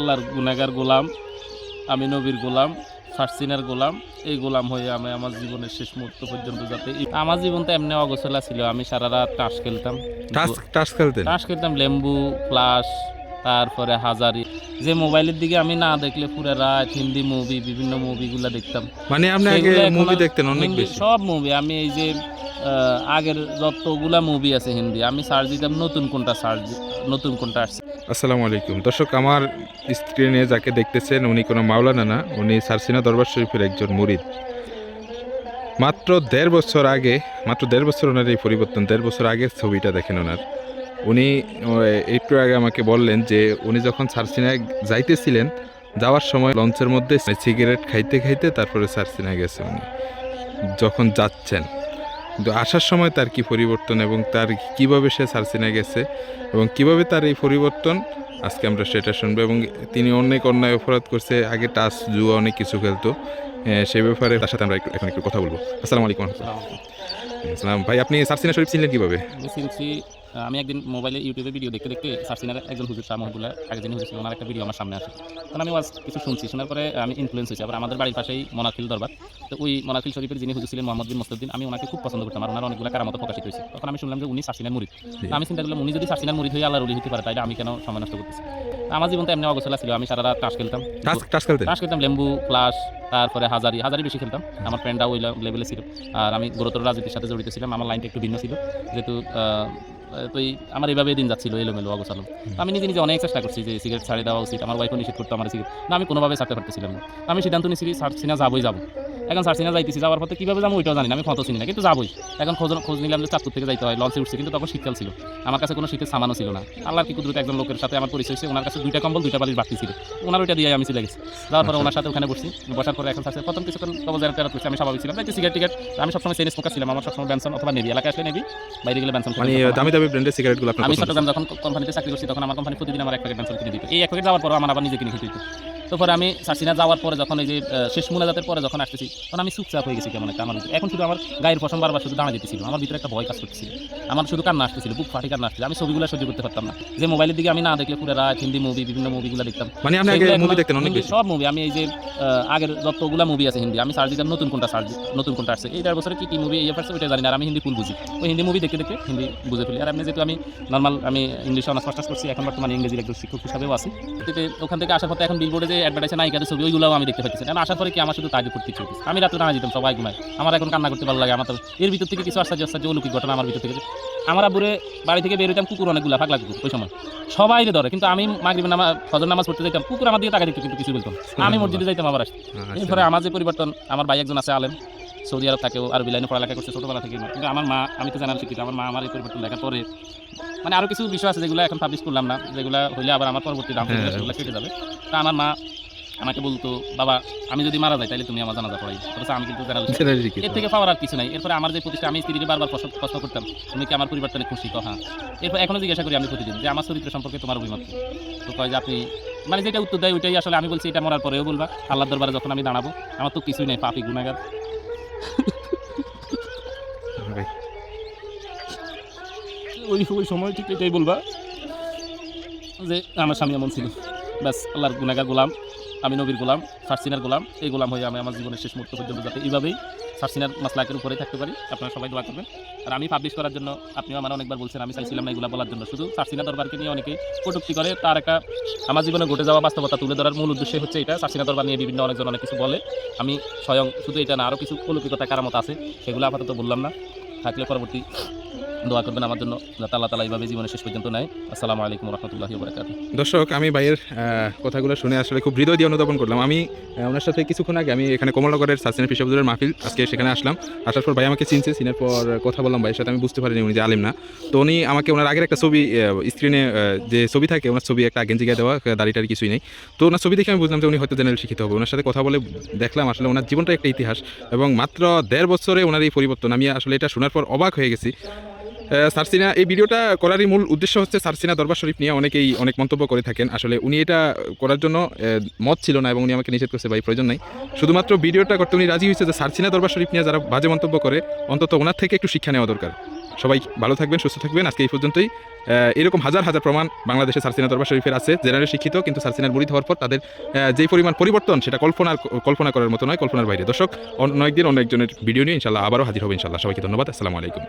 আল্লাহর গুনাহগার গোলাম, আমি নবীর গোলাম, সার্সিনার গোলাম। এই গোলাম হয়ে আমি আমার জীবনের শেষ মুহূর্ত পর্যন্ত যাতে আমার জীবন তো এমনি অগোছলা ছিল। আমি সারা রাত তাস খেলতাম, তাস খেলতাম লেম্বু ফ্লাশ, তারপরে হাজারি। যে মোবাইলের দিকে আমি না দেখলে পুরো রাত হিন্দি মুভি, বিভিন্ন মুভিগুলো দেখতাম। মানে আপনি আগে মুভি দেখতেন অনেক বেশি? সব মুভি আমি এই যে আগের যতগুলা মুভি আছে হিন্দি আমি সার্চ দিতাম নতুন কোনটা আসছে। আসসালামু আলাইকুম দর্শক, আমার স্ক্রিনে যাকে দেখতেছেন উনি কোনো মাওলানা না, উনি সার্সিনা দরবার শরীফের একজন মুরিদ। মাত্র দেড় বছর ওনার এই পরিবর্তন। 1.5 বছর আগের ছবিটা দেখেন ওনার। উনি একটু আগে আমাকে বললেন যে উনি যখন সার্সিনায় যাইতেছিলেন, যাওয়ার সময় লঞ্চের মধ্যে সিগারেট খাইতে খাইতে তারপরে সার্সিনায় গেছে উনি। যখন যাচ্ছেন কিন্তু আসার সময় তার কি পরিবর্তন এবং তার কিভাবে সে সার্সিনা গেছে এবং কিভাবে তার এই পরিবর্তন, আজকে আমরা সেটা শুনবো। এবং তিনি অনেক অন্যায় অপরাধ করছে, আগে টাচ জুয়া অনেক কিছু খেলতো, সেই ব্যাপারে তার সাথে আমরা এখন একটু কথা বলবো। আসসালামু আলাইকুম। আসসালাম ভাই, আপনি সার্সিনা শরীফ চিনলেন কিভাবে? আমি একদিন মোবাইলে ইউটিউবে ভিডিও দেখতে দেখতে সার্সিনার একজন হুজুর শাহ মহিবুল্লাহ আগে যিনি হুজুর ছিল ওনার একটা ভিডিও আমার সামনে আসে। তখন আমি কিছু শুনছি, শোনার পরে আমি ইনফ্লুয়েন্স হয়েছি। আবার আমাদের বাড়ির পাশেই মনাখিল দরবার, তো ওই মনাখিল শরীফের যিনি হুজুর ছিলেন মোহাম্মদ বিন মুস্তাফিদ্দিন, আমি ওনাকে খুব পছন্দ করতাম আর ওনার অনেকগুলো কারামত প্রকাশিত হয়েছে। তখন আমি শুনলাম যে উনি সার্সিনার মুরিদ। আমি চিন্তা করলাম উনি যদি সার্সিনার মুরিদ হয়ে আল্লাহর ওলি হতে পারে তাহলে আমি কেন সময় নষ্ট করতেছি। আমার জীবন তো এমনি অগোছলা ছিল। আমি সারা রাত তাস খেলতাম লেম্বু ফ্লাশ, তারপরে হাজারি বেশি খেলতাম। আমার ফ্রেন্ডরা ওই লেভেলে ছিল আর আমি গুরুতর রাজনীতির সাথে জড়িত ছিলাম। আমার লাইনটা একটু ভিন্ন ছিল, যেহেতু তো আমার এইভাবে দিন যাচ্ছিল এলোমেলো অগোছালো। আমি নিজে নিজে অনেক চেষ্টা করছি যে সিগারেট ছাড়িয়ে দেওয়া উচিত। আমার ওয়াইফও নিষেধ করতো আমার সিগারেট, না আমি কোনোভাবে ছাড়তে পারতেছিলাম না। আমি সিদ্ধান্ত নিয়েছি সার্সিনা যাবোই। এখন সার্সিনা যাইতেছি, যাওয়ার পথে কীভাবে যাবো ওইটাও জানি না, আমি কত চিনি না, কিন্তু যাবোই। এখন খোঁজ নিলাম যে চাঁদপুর থেকে যাইতে হয়, লঞ্চে উঠছে, কিন্তু তখন শীতকাল ছিল, আমার কাছে কোনো শীতের সামানও ছিল না। আল্লাহর কি কুদরতে একজন লোকের সাথে আমার পরিচয় হয়েছে, ওনার কাছে 2টা কম্বল 2টা বালিশ বাড়তি ছিল, ওনার ওইটা দিয়ে আমি চলে গেছি। যাওয়ার পরে ওনার সাথে ওখানে বসার পরে এখন সার্সিনা প্রথম কিছুক্ষণ কবজার করছি। আমি স্বাভাবিক ছিলাম, তাই সিগারেট টিকেট আমি সবসময় চেন স্মোকার ছিলাম। আমার সবসময় ব্যানসন অথবা নেভি, এলাকায় আসলে নেভি, বাইরে গেলে ব্যানসন। মানে দামি ব্র্যান্ডের সিগারেটগুলো আমি চট্টগ্রাম যখন কোম্পানিতে চাকরি করছি তখন আমার কোম্পানি প্রতিদিন আমার 1 প্যাকেট ব্যানসন কিনে দিত। এই 1 প্যাকেট যাওয়ার পর আমার আবার নিজে কিনে খেতে দিত। তারপরে আমি সার্সিনা যাওয়ার পরে যখন এই যে শেষ মুনাজাতের পরে যখন আসতেছি, তখন আমি চুপচাপ হয়ে গেছি কেমন একটা। আমার এখন শুধু আমার গায়ের পশম বারবার শুধু দাঁড়া যেতেছিল, আমার ভিতরে একটা ভয় কাজ করতেছিল, আমার শুধু কান্না আসতেছিল, বুক ফাটি কান্না আসতেছিল। আমি ছবিগুলো সহ্য করতে পারতাম না, যে মোবাইলের দিকে আমি না দেখলে পুরো রাত হিন্দি মুভি, বিভিন্ন মুভিগুলো দেখতাম। মানে আপনি আগে মুভি দেখতেন অনেক বেশি? সব মুভি আমি এই যে আগের যতগুলো মুভি আছে হিন্দি আমি সার্চ দিতাম নতুন কোনটা আসছে। এই 1.5 বছরে কি মুভি এই আসছে ওইটা জানি না। আর আমি হিন্দি ফুল বুঝি, ওই হিন্দি মুভি দেখতে দেখতে হিন্দি বুঝে ফেলি। আর আমি যেহেতু আমি নর্মাল আমি ইংলিশে অনার্স মাস্টার্স করছি, এখন বর্তমানে ইংরেজির একজন শিক্ষক হিসাবেও আছি। ওখান থেকে আসার পথে এখন বিলবোর্ডে যে অ্যাডভার্টাইজে নায়িকাদের ছবি ওইগুলোও আমি দেখতে পাচ্ছি। আমি আসার পরে কি আমার শুধু তাই করতে ইচ্ছে হচ্ছে। আমি রাত্রে টানা দিতাম, সবাই ঘুমায়, আমার এখন কান্না করতে ভালো লাগে। আমার তো এর ভিতর থেকে কিছু আশ্চর্য অলৌকিক ঘটনা আমার ভিতর থেকে। আমার আব্বুরে বাড়ি থেকে বের হইতাম, কুকুর অনেকগুলো পাগলা কুকুর ওই সময় সবাই ধরে, কিন্তু আমি মাগরিবের নামাজ ফজর নামাজ পড়তে যাইতাম, কুকুর আমার দিকে টাকা দিত কিন্তু কিছু বলতাম। আমি মসজিদে যাইতাম আবার আসতাম। এরপরে আমার যে পরিবর্তন, আমার ভাই একজন আছে আলেম, সৌদি আরব থাকে, আরবি লাইনে পড়ালেখা করছে ছোটবেলা থেকে। কিন্তু আমার মা, আমি তো জানার শিক্ষিত, আমার মা আমার এই পরিবর্তন দেখার পরে মানে আরও কিছু বিষয় আছে যেগুলো এখন পাবলিশ করলাম না, যেগুলো হইলে আবার আমার পরবর্তী দাম সেগুলো কেটে যাবে। তা আমার মা আমাকে বলতো, বাবা আমি যদি মারা যাই তাহলে তুমি আমার জানাজা পড়াই। আমি কিন্তু এর থেকে পাওয়ার আর কিছু নাই। এরপরে আমার যে প্রতিষ্ঠা, আমি স্ত্রীকে বারবার প্রশ্ন করতাম, তুমি কি আমার পরিবর্তনে খুশি? তো হ্যাঁ। এরপর এখনো জিজ্ঞাসা করি আমি প্রতিদিন যে আমার চরিত্র সম্পর্কে তোমার অভিমত। তো কয় যে আপনি মানে যেটা উত্তর দেয় ওইটাই আসলে। আমি বলছি এটা মরার পরেও বলবা, আল্লাহর দরবারে যখন আমি দাঁড়াবো, আমার তো কিছুই নেই, পাপী গুনাহগার। ওই সময় ঠিক এটাই বলবা যে আমার স্বামী এমন ছিল, ব্যাস আল্লাহর গুনাহগার গোলাম, আমি নবীর গোলাম, সার্সিনার গোলাম। এই গোলাম হয়ে আমি আমার জীবনের শেষ মুহূর্ত পর্যন্ত যাতে এইভাবেই সার্সিনার মাসলাকের উপরে থাকতে পারি। আপনারা সবাই দোয়া করবেন। আর আমি পাবলিশ করার জন্য আপনিও আমার অনেকবার বলছেন, আমি চাইছিলাম না এগুলো বলার জন্য। শুধু সার্সিনা দরবারকে নিয়ে অনেকেই কটূক্তি করে, তার একটা আমার জীবনে ঘটে যাওয়া বাস্তবতা তুলে ধরার মূল উদ্দেশ্য হচ্ছে এটা। সার্সিনা দরবার নিয়ে বিভিন্ন অনেকজন অনেক কিছু বলে, আমি স্বয়ং শুধু এটা না আরও কিছু অলৌকিকতা কারামত আছে, সেগুলো আপাতত বললাম না। থাকলে পরবর্তী দোয়া করবেন আমার জন্য, যাতে আল্লাহ তাআলা এইভাবে জীবনের শেষ পর্যন্ত নেয়। আসসালামু আলাইকুম রহমতুল্লাহি ওয়া বারাকাতুহু। দর্শক, আমি ভাইয়ের কথাগুলো শুনে আসলে খুব হৃদয় দিয়ে অনুধাবন করলাম। আমি ওনার সাথে কিছুক্ষণ আগে আমি এখানে কমলনগরের সার্সিনা ফিসাবুলের মাহফিল, আজকে সেখানে আসলাম। আসার পর ভাই আমাকে চিনছে, চিনার পর কথা বললাম ভাইয়ের সাথে। আমি বুঝতে পারিনি উনি যে আলেম না। তো উনি আমাকে ওনার আগের একটা ছবি, স্ক্রিনে যে ছবি থাকে ওনার ছবি একটা গেঞ্জি গায়ে দেওয়া, দাড়িটার কিছুই নেই। তো ওনার ছবি দেখে আমি বুঝলাম যে উনি হয়তো জেনারেল শিক্ষিত হবে। ওনার সাথে কথা বলে দেখলাম আসলে ওনার জীবনটা একটা ইতিহাস, এবং মাত্র 1.5 বছরে ওনার এই পরিবর্তন। আমি আসলে এটা শোনার পর অবাক হয়ে গেছি। সার্সিনা, এই ভিডিওটা করারই মূল উদ্দেশ্য হচ্ছে সার্সিনা দরবার শরীফ নিয়ে অনেকেই অনেক মন্তব্য করে থাকেন। আসলে উনি এটা করার জন্য মত ছিল না এবং উনি আমাকে নিষেধ করছে, ভাই প্রয়োজন নাই। শুধুমাত্র ভিডিওটা করতে উনি রাজি হয়েছে যে সার্সিনা দরবার শরীফ নিয়ে যারা বাজে মন্তব্য করে অন্তত ওনার থেকে একটু শিক্ষা নেওয়া দরকার। সবাই ভালো থাকবেন, সুস্থ থাকবেন। আজকে এই পর্যন্তই। এরকম হাজার হাজার প্রমাণ বাংলাদেশে সারসিনা দরবার শরীফের আছে। জেনারেল শিক্ষিত কিন্তু সারসিনার মুরিদ হওয়ার পর তাদের যেই পরিমাণ পরিবর্তন সেটা কল্পনা করার মতো নয়, কল্পনার বাইরে। দর্শক, অন্য একদিন অন্য একজনের ভিডিও নিয়ে ইনশাল্লাহ আবারও হাজির হবে ইনশাল্লাহ। সবাইকে ধন্যবাদ। আসসালামু আলাইকুম।